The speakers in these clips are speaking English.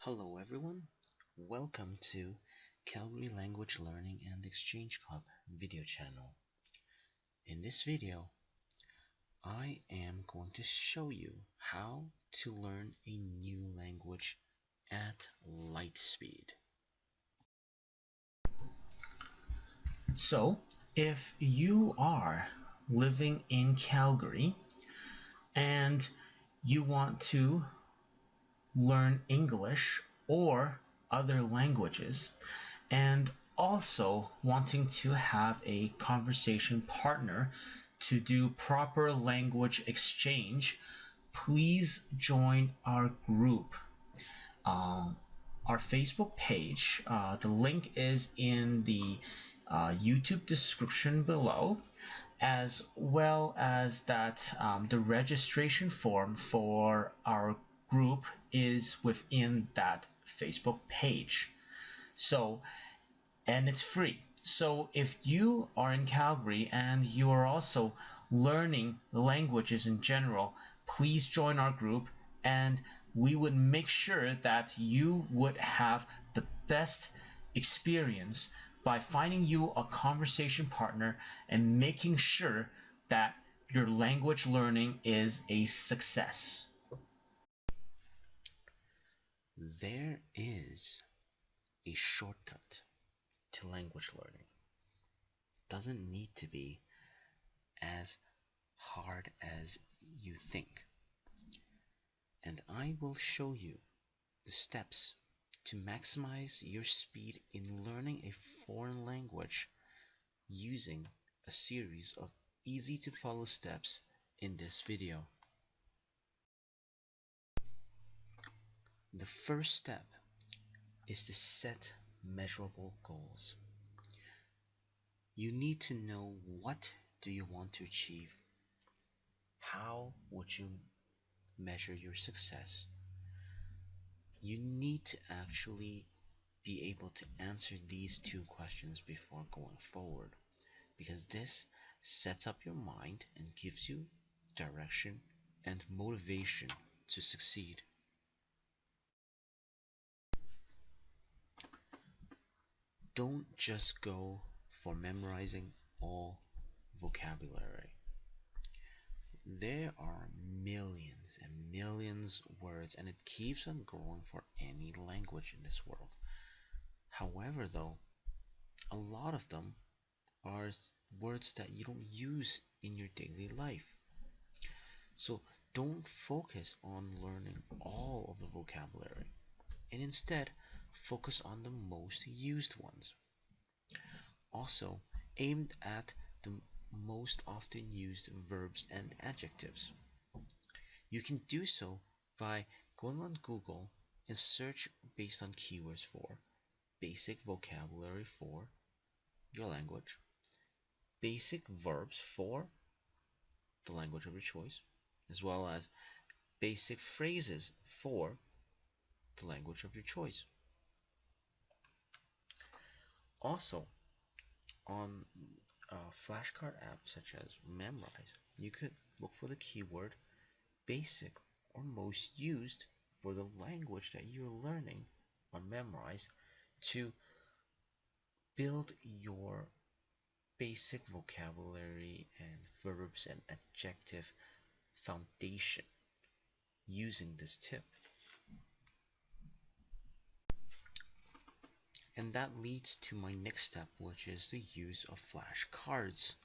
Hello everyone, welcome to Calgary Language Learning and Exchange Club video channel. In this video, I am going to show you how to learn a new language at light speed. So, if you are living in Calgary and you want to learn English or other languages, and also wanting to have a conversation partner to do proper language exchange, please join our group. Our Facebook page, the link is in the YouTube description below, as well as that the registration form for our group is within that Facebook page. And it's free. So if you are in Calgary and you are also learning languages in general, please join our group and we would make sure that you would have the best experience by finding you a conversation partner and making sure that your language learning is a success. There is a shortcut to language learning. Doesn't need to be as hard as you think. And I will show you the steps to maximize your speed in learning a foreign language using a series of easy to follow steps in this video. The first step is to set measurable goals. You need to know what do you want to achieve. How would you measure your success? You need to actually be able to answer these two questions before going forward, because this sets up your mind and gives you direction and motivation to succeed. Don't just go for memorizing all vocabulary. There are millions and millions of words, and it keeps on growing for any language in this world. However, though, a lot of them are words that you don't use in your daily life. So don't focus on learning all of the vocabulary, and instead focus on the most used ones. Also, aimed at the most often used verbs and adjectives. You can do so by going on Google and search based on keywords for basic vocabulary for your language, basic verbs for the language of your choice, as well as basic phrases for the language of your choice. Also, on flashcard apps such as Memrise, you could look for the keyword basic or most used for the language that you're learning on Memrise to build your basic vocabulary and verbs and adjective foundation using this tip. And that leads to my next step, which is the use of flashcards.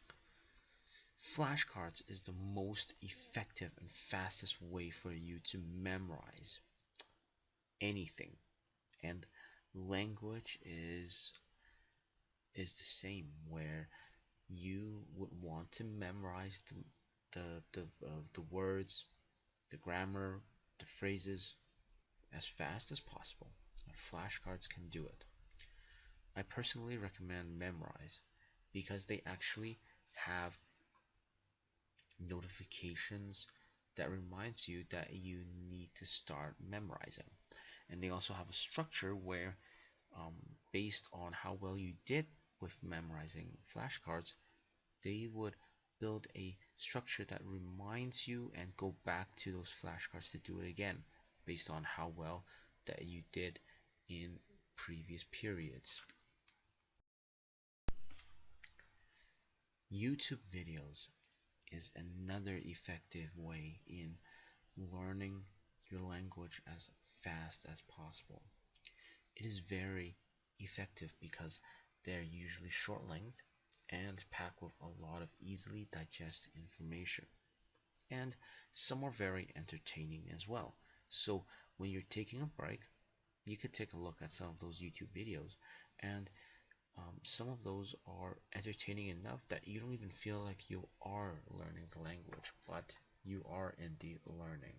Flashcards is the most effective and fastest way for you to memorize anything, and language is the same, where you would want to memorize the words, the grammar, the phrases as fast as possible. And flashcards can do it. I personally recommend Memrise because they actually have notifications that reminds you that you need to start memorizing. And they also have a structure where based on how well you did with memorizing flashcards, they would build a structure that reminds you and go back to those flashcards to do it again based on how well that you did in previous periods. YouTube videos is another effective way in learning your language as fast as possible. It is very effective because they're usually short length and packed with a lot of easily digested information. And some are very entertaining as well. So when you're taking a break, you could take a look at some of those YouTube videos, and some of those are entertaining enough that you don't even feel like you are learning the language, but you are indeed learning.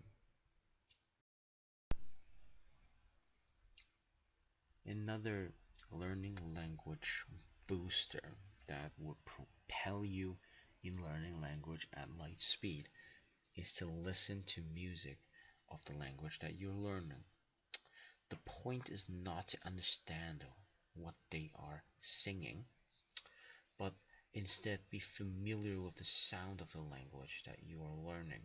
Another learning language booster that would propel you in learning language at light speed is to listen to music of the language that you're learning. The point is not to understand what they are singing, but instead be familiar with the sound of the language that you are learning.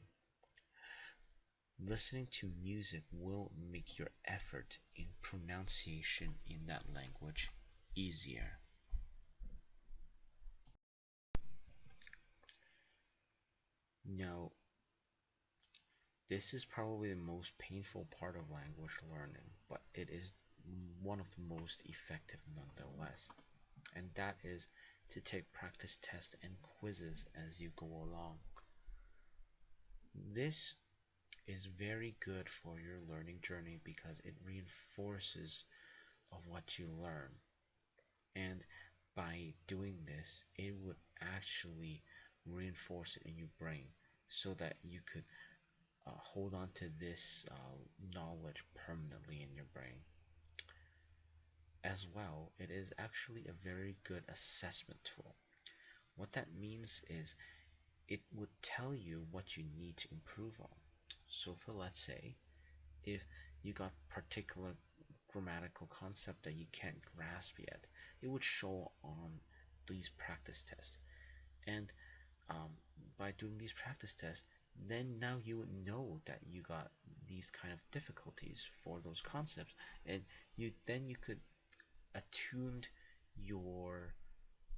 Listening to music will make your effort in pronunciation in that language easier. Now, this is probably the most painful part of language learning, but it is one of the most effective nonetheless, and that is to take practice tests and quizzes as you go along. This is very good for your learning journey because it reinforces of what you learn, and by doing this it would actually reinforce it in your brain so that you could hold on to this knowledge permanently in your brain. As well, it is actually a very good assessment tool. What that means is it would tell you what you need to improve on. So for, let's say, if you got particular grammatical concept that you can't grasp yet, it would show on these practice tests. And by doing these practice tests, then now you would know that you got these kind of difficulties for those concepts, and you could attune your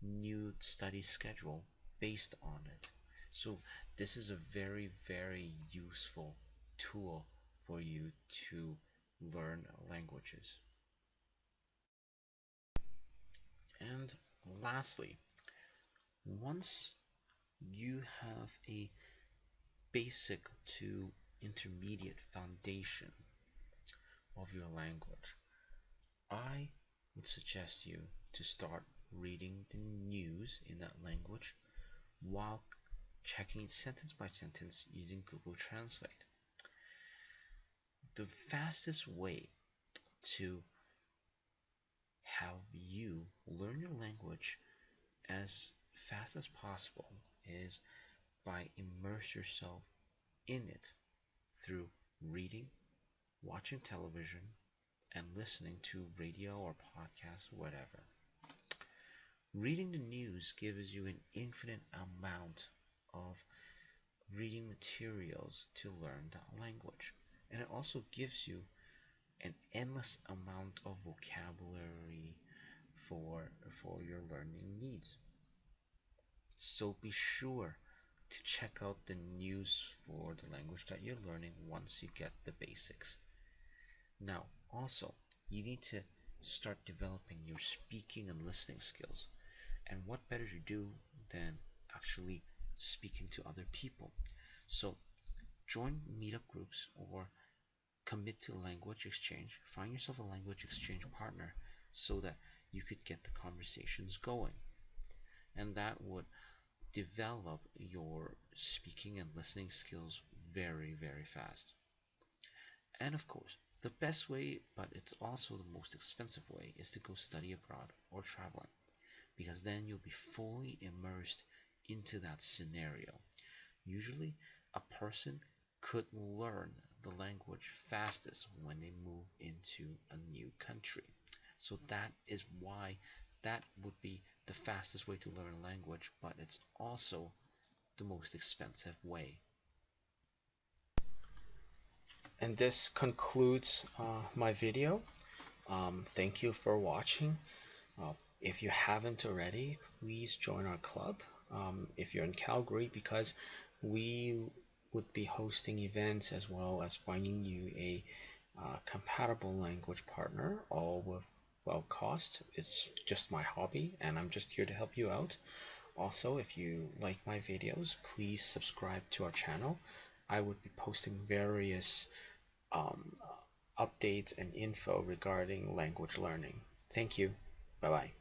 new study schedule based on it. So this is a very, very useful tool for you to learn languages. And lastly, once you have a basic to intermediate foundation of your language, I would suggest you to start reading the news in that language while checking it sentence by sentence using Google Translate. The fastest way to have you learn your language as fast as possible is by immerse yourself in it through reading, watching television, and listening to radio or podcasts, whatever. Reading the news gives you an infinite amount of reading materials to learn that language, and it also gives you an endless amount of vocabulary for your learning needs. So be sure to check out the news for the language that you're learning once you get the basics. Now, also, you need to start developing your speaking and listening skills. And what better to do than actually speaking to other people? So, join meetup groups or commit to language exchange. Find yourself a language exchange partner so that you could get the conversations going. And that would develop your speaking and listening skills very, very fast. And of course, the best way, but it's also the most expensive way, is to go study abroad or traveling, because then you'll be fully immersed into that scenario. Usually, a person could learn the language fastest when they move into a new country. So that is why that would be the fastest way to learn a language, but it's also the most expensive way. And this concludes my video. Thank you for watching. If you haven't already, please join our club if you're in Calgary, because we would be hosting events as well as finding you a compatible language partner, all with well cost. It's just my hobby and I'm just here to help you out. Also, if you like my videos, please subscribe to our channel. I would be posting various um, updates and info regarding language learning. Thank you. Bye bye.